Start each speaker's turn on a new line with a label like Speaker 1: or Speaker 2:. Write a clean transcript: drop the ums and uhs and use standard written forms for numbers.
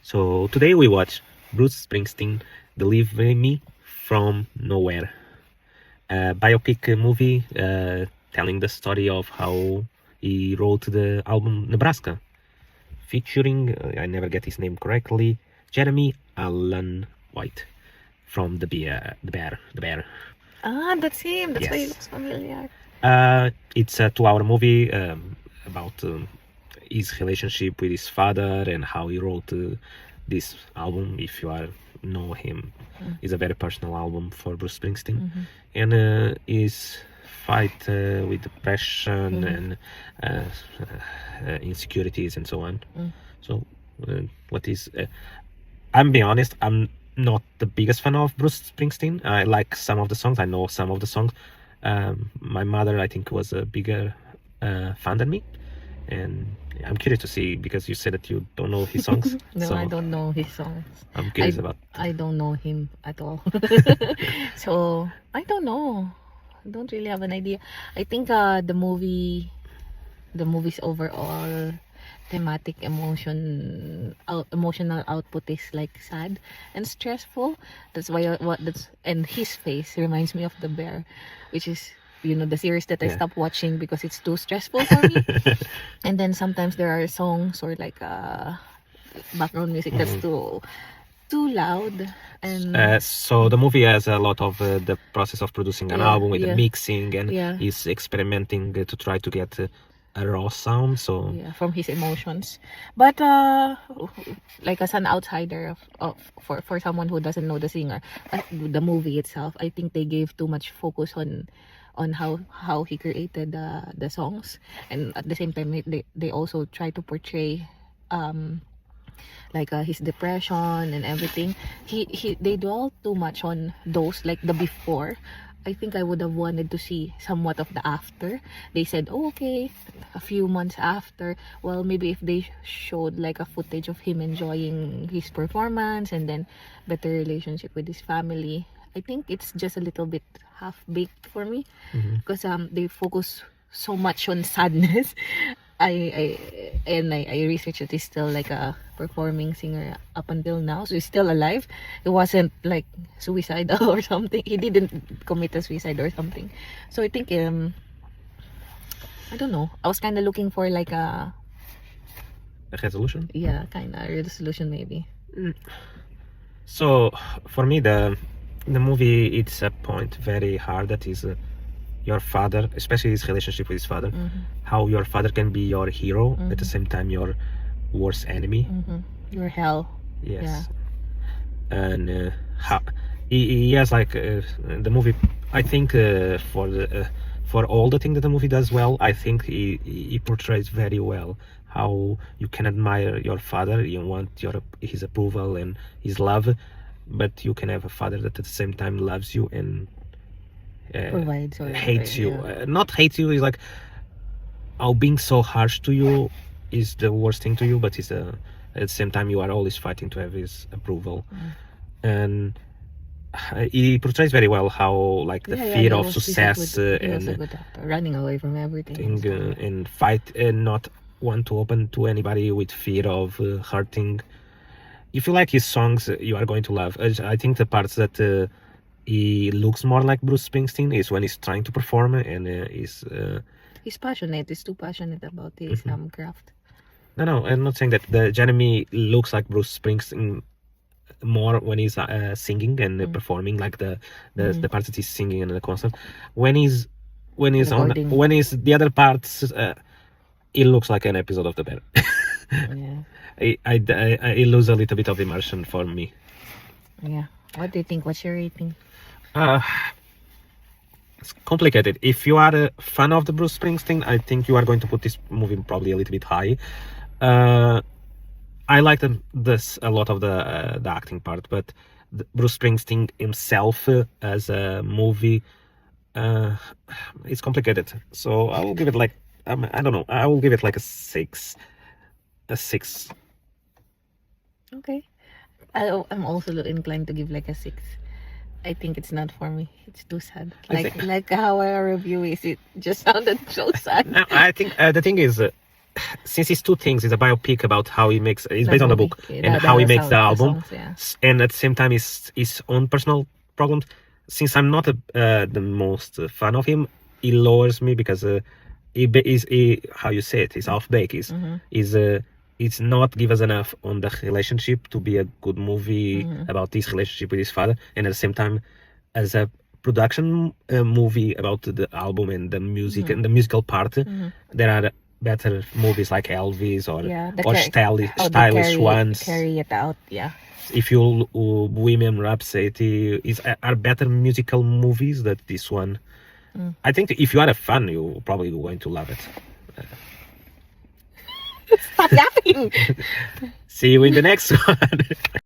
Speaker 1: So today we watch Bruce Springsteen Deliver Me from Nowhere, a biopic movie telling the story of how he wrote the album Nebraska, featuring, I never get his name correctly, Jeremy Allen White from the Bear.
Speaker 2: That's him. That's why he
Speaker 1: Yes.
Speaker 2: looks familiar.
Speaker 1: It's a 2 hour movie about his relationship with his father and how he wrote this album. If you know him, it's a very personal album for Bruce Springsteen, and his fight with depression and insecurities and so on. So, I'm being honest, I'm not the biggest fan of Bruce Springsteen. I like some of the songs. I know some of the songs. My mother, I think, was a bigger fan than me, and I'm curious to see because you said that you don't know his songs.
Speaker 2: No,
Speaker 1: so
Speaker 2: I don't know his songs.
Speaker 1: I'm curious about.
Speaker 2: I don't know him at all. So I don't know. I don't really have an idea. I think the movie's overall thematic emotional output is like sad and stressful. That's why and his face reminds me of the bear, which is the series that I
Speaker 1: Yeah.
Speaker 2: stopped watching because it's too stressful for me. And then sometimes there are songs or like background music that's too loud and
Speaker 1: So the movie has a lot of the process of producing an
Speaker 2: Yeah,
Speaker 1: album with the
Speaker 2: yeah.
Speaker 1: mixing, and
Speaker 2: Yeah.
Speaker 1: he's experimenting to try to get a raw sound. So
Speaker 2: yeah, from his emotions. But like as an outsider for someone who doesn't know the singer, the movie itself, I think they gave too much focus on how he created the songs, and at the same time they also try to portray like his depression and everything. They dwell too much on those, like the before. I think I would have wanted to see somewhat of the after. They said, oh, okay, a few months after. Well, maybe if they showed like a footage of him enjoying his performance and then better relationship with his family. I think it's just a little bit half baked for me because they focus so much on sadness. I researched that he's still like a performing singer up until now, so he's still alive. It wasn't like suicidal or something. He didn't commit a suicide or something. So I think I don't know. I was kind of looking for like a
Speaker 1: resolution.
Speaker 2: kind of resolution maybe.
Speaker 1: So for me, the movie, it's a point very hard that is your father, especially his relationship with his father, how your father can be your hero at the same time your worst enemy.
Speaker 2: Your hell.
Speaker 1: Yes. And how he has like the movie. I think for all the things that the movie does well, I think he portrays very well how you can admire your father. You want his approval and his love, but you can have a father that at the same time loves you and
Speaker 2: Provides or
Speaker 1: hates you.
Speaker 2: yeah.
Speaker 1: Not hates you is like how being so harsh to you is the worst thing to you, but it's at the same time you are always fighting to have his approval. And he portrays very well how like the fear of success
Speaker 2: he was a
Speaker 1: and
Speaker 2: good actor, running away from everything.
Speaker 1: and fight and not want to open to anybody with fear of hurting. If you like his songs, you are going to love. I think the parts that he looks more like Bruce Springsteen is when he's trying to perform and
Speaker 2: He's passionate. He's too passionate about his craft.
Speaker 1: no, I'm not saying that. The Jeremy looks like Bruce Springsteen more when he's singing and performing, like the parts that he's singing in the concert. When he's
Speaker 2: Recording.
Speaker 1: when he's the other parts, it looks like an episode of The Bear.
Speaker 2: Yeah.
Speaker 1: I lose a little bit of immersion for me.
Speaker 2: Yeah. What do you think? What's your rating?
Speaker 1: It's complicated. If you are a fan of the Bruce Springsteen, I think you are going to put this movie probably a little bit high. I like this a lot of the acting part, but Bruce Springsteen himself as a movie, it's complicated. So I will give it like I don't know. I will give it like a 6. A 6.
Speaker 2: Okay. I'm also inclined to give like a 6. I think it's not for me. It's too sad.
Speaker 1: I
Speaker 2: Like how our review is. It just sounded so sad.
Speaker 1: No, I think the thing is, since it's two things, it's a biopic about how he makes. It's
Speaker 2: The
Speaker 1: based on the
Speaker 2: movie,
Speaker 1: book
Speaker 2: yeah,
Speaker 1: and how he makes the album,
Speaker 2: songs, yeah.
Speaker 1: and at the same time his own personal problems. Since I'm not the most fan of him, he lowers me because he how you say it, he's half baked. Is it's not give us enough on the relationship to be a good movie about this relationship with his father, and at the same time, as a production movie about the album and the music and the musical part, there are better movies like Elvis or stylish ones.
Speaker 2: Carry it out, yeah.
Speaker 1: If you Women Rhapsody are better musical movies than this one. I think if you are a fan, you're probably going to love it.
Speaker 2: Stop laughing.
Speaker 1: See you in the next one.